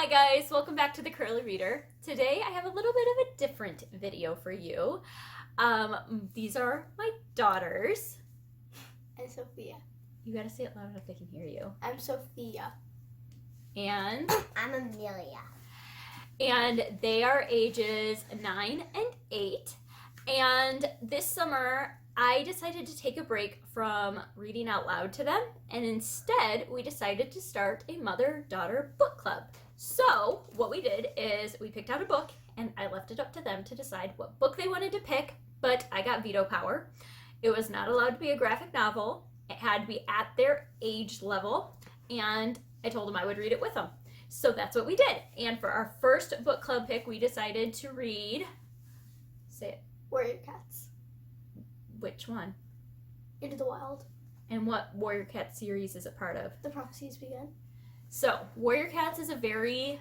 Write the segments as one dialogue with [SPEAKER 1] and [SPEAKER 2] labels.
[SPEAKER 1] Hi guys, welcome back to the Curly Reader. Today I have a little bit of a different video for you. These are my daughters.
[SPEAKER 2] And Sophia.
[SPEAKER 1] You gotta say it loud enough they can hear you.
[SPEAKER 2] I'm Sophia.
[SPEAKER 1] And
[SPEAKER 3] I'm Amelia.
[SPEAKER 1] And they are ages 9 and 8. And this summer I decided to take a break from reading out loud to them, and instead we decided to start a mother-daughter book club. So what we did is we picked out a book, and I left it up to them to decide what book they wanted to pick, but I got veto power. It was not allowed to be a graphic novel. It had to be at their age level, and I told them I would read it with them. So that's what we did. And for our first book club pick, we decided to read, say it,
[SPEAKER 2] Warrior Cats.
[SPEAKER 1] which one?
[SPEAKER 2] Into the Wild.
[SPEAKER 1] And what Warrior Cats series is it part of?
[SPEAKER 2] The Prophecies Begin.
[SPEAKER 1] So, Warrior Cats is a very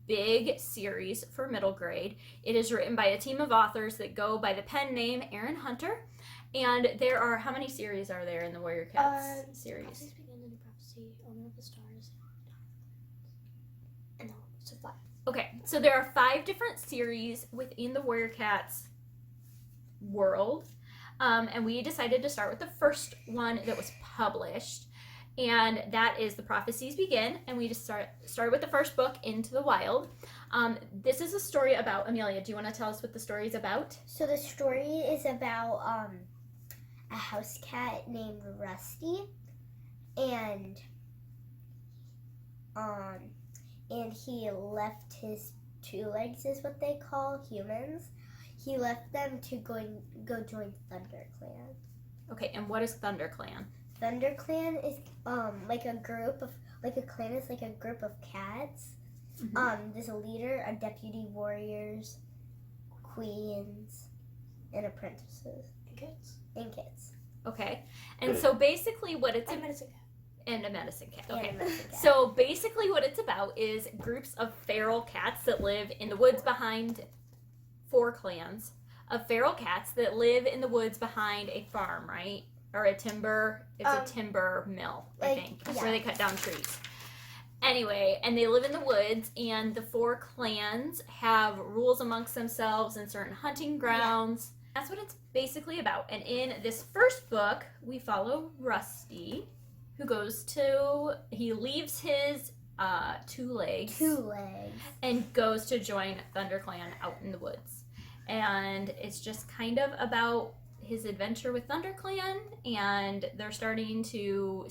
[SPEAKER 1] big series for middle grade. It is written by a team of authors that go by the pen name Aaron Hunter. And there are, how many series are there in the Warrior Cats series?
[SPEAKER 2] Prophecies Begin, and Prophecy, Omen of the Stars, and so 5.
[SPEAKER 1] Okay, so there are 5 different series within the Warrior Cats world. And we decided to start with the first one that was published. And that is The Prophecies Begin. And we just started with the first book, Into the Wild. This is a story about, Amelia, do you want to tell us what the story is about?
[SPEAKER 3] So the story is about a house cat named Rusty, and he left his 2 legs, is what they call humans. He left them to go join ThunderClan.
[SPEAKER 1] Okay, and what is ThunderClan?
[SPEAKER 3] ThunderClan is like a group of a clan is like a group of cats.
[SPEAKER 1] Mm-hmm.
[SPEAKER 3] There's a leader, a deputy, warriors, queens, and apprentices.
[SPEAKER 2] And kids.
[SPEAKER 1] Okay, and so basically what it's
[SPEAKER 2] And medicine cat.
[SPEAKER 1] and a medicine cat.
[SPEAKER 3] And
[SPEAKER 1] Okay.
[SPEAKER 3] a medicine cat.
[SPEAKER 1] So basically what it's about is groups of feral cats that live in the woods behind 4 clans of feral cats that live in the woods behind a farm, right? Or a timber, it's a timber mill, I think,
[SPEAKER 3] yeah.
[SPEAKER 1] where they cut down trees. Anyway, and they live in the woods, and the 4 clans have rules amongst themselves and certain hunting grounds. Yeah. That's what it's basically about. And in this first book, we follow Rusty, who he leaves his 2 legs.
[SPEAKER 3] 2 legs.
[SPEAKER 1] And goes to join ThunderClan out in the woods. And it's just kind of about his adventure with ThunderClan, and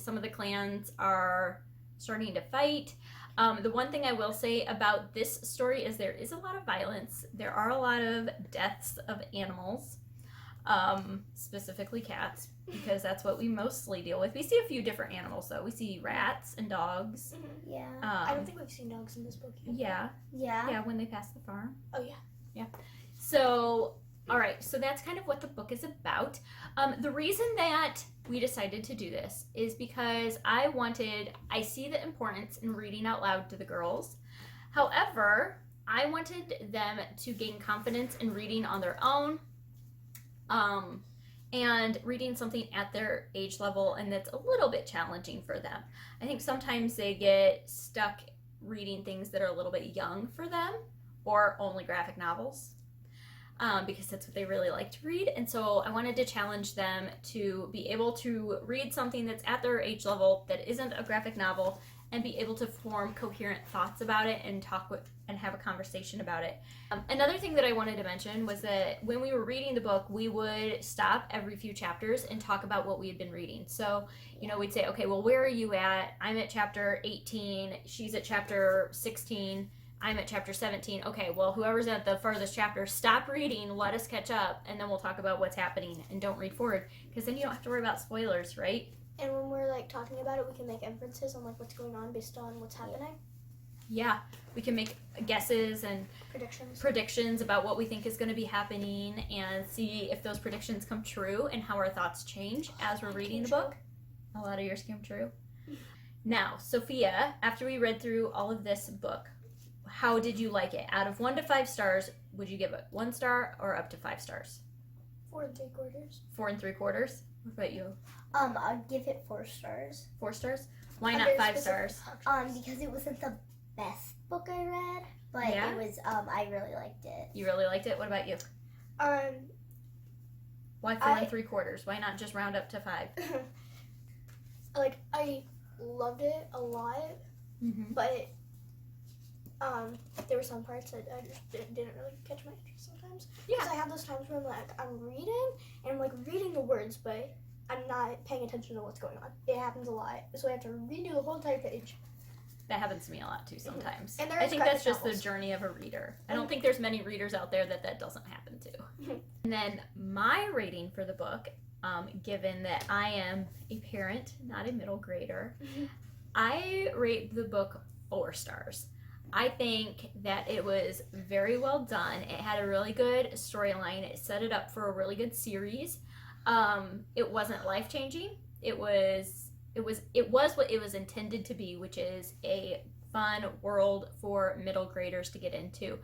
[SPEAKER 1] some of the clans are starting to fight. The one thing I will say about this story is there is a lot of violence. There are a lot of deaths of animals, specifically cats, because that's what we mostly deal with. We see a few different animals, though. We see rats and dogs.
[SPEAKER 2] Mm-hmm.
[SPEAKER 3] Yeah.
[SPEAKER 2] I don't think we've seen dogs in this book yet.
[SPEAKER 1] Yeah, when they pass the farm.
[SPEAKER 2] Oh, yeah.
[SPEAKER 1] Yeah. So, all right, so that's kind of what the book is about. The reason that we decided to do this is because I see the importance in reading out loud to the girls. However, I wanted them to gain confidence in reading on their own, and reading something at their age level, and that's a little bit challenging for them. I think sometimes they get stuck reading things that are a little bit young for them, or only graphic novels. Because that's what they really like to read. And so I wanted to challenge them to be able to read something that's at their age level that isn't a graphic novel, and be able to form coherent thoughts about it and and have a conversation about it. Another thing that I wanted to mention was that when we were reading the book, we would stop every few chapters and talk about what we had been reading. So, we'd say, okay, well, where are you at? I'm at chapter 18. She's at chapter 16. I'm at chapter 17. Okay, well, whoever's at the furthest chapter, stop reading, let us catch up, and then we'll talk about what's happening, and don't read forward, because then you don't have to worry about spoilers, right?
[SPEAKER 2] And when we're talking about it, we can make inferences on what's going on based on what's happening.
[SPEAKER 1] Yeah, we can make guesses and predictions about what we think is going to be happening, and see if those predictions come true and how our thoughts change as we're reading the book. A lot of yours came true. Now, Sophia, after we read through all of this book, how did you like it? Out of 1 to 5 stars, would you give it 1 star or up to 5 stars?
[SPEAKER 2] 4 3/4.
[SPEAKER 1] 4 3/4. What about you?
[SPEAKER 3] I'll give it 4 stars.
[SPEAKER 1] 4 stars? Why not 5 stars?
[SPEAKER 3] Because it wasn't the best book I read, but
[SPEAKER 1] Yeah?
[SPEAKER 3] it was I really liked it.
[SPEAKER 1] You really liked it? What about you? Why 4 3/4? Why not just round up to 5?
[SPEAKER 2] Like I loved it a lot,
[SPEAKER 1] Mm-hmm.
[SPEAKER 2] but there were some parts that I just didn't really catch my interest sometimes. Because I have those times where I'm reading and I'm like reading the words, but I'm not paying attention to what's going on. It happens a lot, so I have to redo the whole entire page.
[SPEAKER 1] That happens to me a lot too sometimes.
[SPEAKER 2] And there
[SPEAKER 1] I
[SPEAKER 2] is
[SPEAKER 1] think that's
[SPEAKER 2] graphic
[SPEAKER 1] just
[SPEAKER 2] novels.
[SPEAKER 1] the journey of a reader. I don't think there's many readers out there that doesn't happen to. And then my rating for the book, given that I am a parent, not a middle grader, I rate the book 4 stars. I think that it was very well done. It had a really good storyline. It set it up for a really good series. It wasn't life-changing. It was what it was intended to be, which is a fun world for middle graders to get into.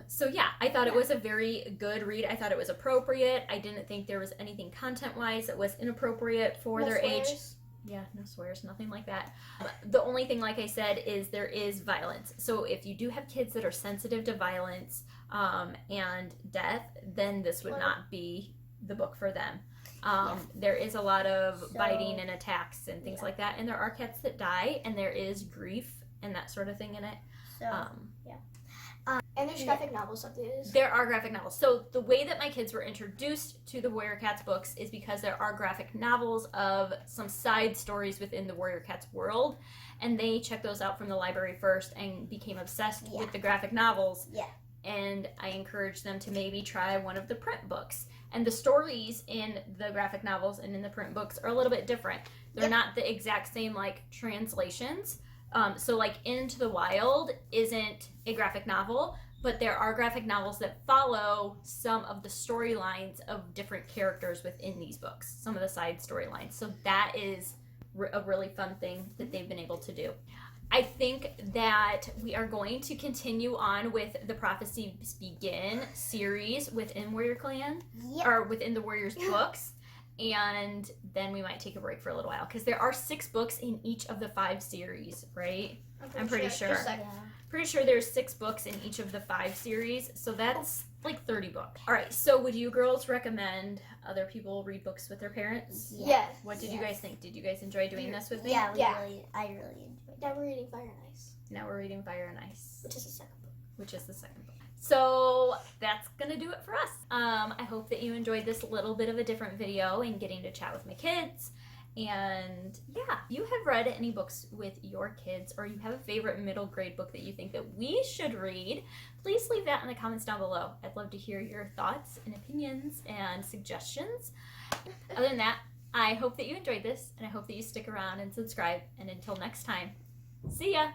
[SPEAKER 1] So yeah, I thought it was a very good read. I thought it was appropriate. I didn't think there was anything content-wise that was inappropriate for
[SPEAKER 2] No
[SPEAKER 1] their age.
[SPEAKER 2] swears.
[SPEAKER 1] Yeah, no swears, nothing like that. The only thing, like I said, is there is violence. So if you do have kids that are sensitive to violence and death, then this would not be the book for them. There is a lot of biting and attacks and things like that, and there are cats that die, and there is grief and that sort of thing in it.
[SPEAKER 3] So
[SPEAKER 2] And there's graphic novel stuff that is.
[SPEAKER 1] There are graphic novels. So the way that my kids were introduced to the Warrior Cats books is because there are graphic novels of some side stories within the Warrior Cats world, and they checked those out from the library first and became obsessed with the graphic novels.
[SPEAKER 3] Yeah.
[SPEAKER 1] And I encouraged them to maybe try one of the print books. And the stories in the graphic novels and in the print books are a little bit different. They're not the exact same like translations. So like Into the Wild isn't a graphic novel, but there are graphic novels that follow some of the storylines of different characters within these books, some of the side storylines. So that is a really fun thing that they've been able to do. I think that we are going to continue on with the Prophecies Begin series within Warrior Clan, or within the Warriors books, and then we might take a break for a little while because there are 6 books in each of the 5 series, right? I'm pretty sure.
[SPEAKER 2] Just like,
[SPEAKER 1] Pretty sure there's 6 books in each of the 5 series, so that's like 30 books. All right, so would you girls recommend other people read books with their parents?
[SPEAKER 2] yes.
[SPEAKER 1] What did you guys think? Did you guys enjoy doing this with me?
[SPEAKER 3] Yeah,
[SPEAKER 2] Yeah.
[SPEAKER 3] I really enjoyed it.
[SPEAKER 2] Now we're reading Fire and Ice,
[SPEAKER 1] Now we're reading Fire and Ice,
[SPEAKER 2] which is the second book.
[SPEAKER 1] which is the second book. So that's gonna do it for us. I hope that you enjoyed this little bit of a different video and getting to chat with my kids. And yeah, if you have read any books with your kids, or you have a favorite middle grade book that you think that we should read, please leave that in the comments down below. I'd love to hear your thoughts and opinions and suggestions. Other than that, I hope that you enjoyed this, and I hope that you stick around and subscribe. And until next time, see ya!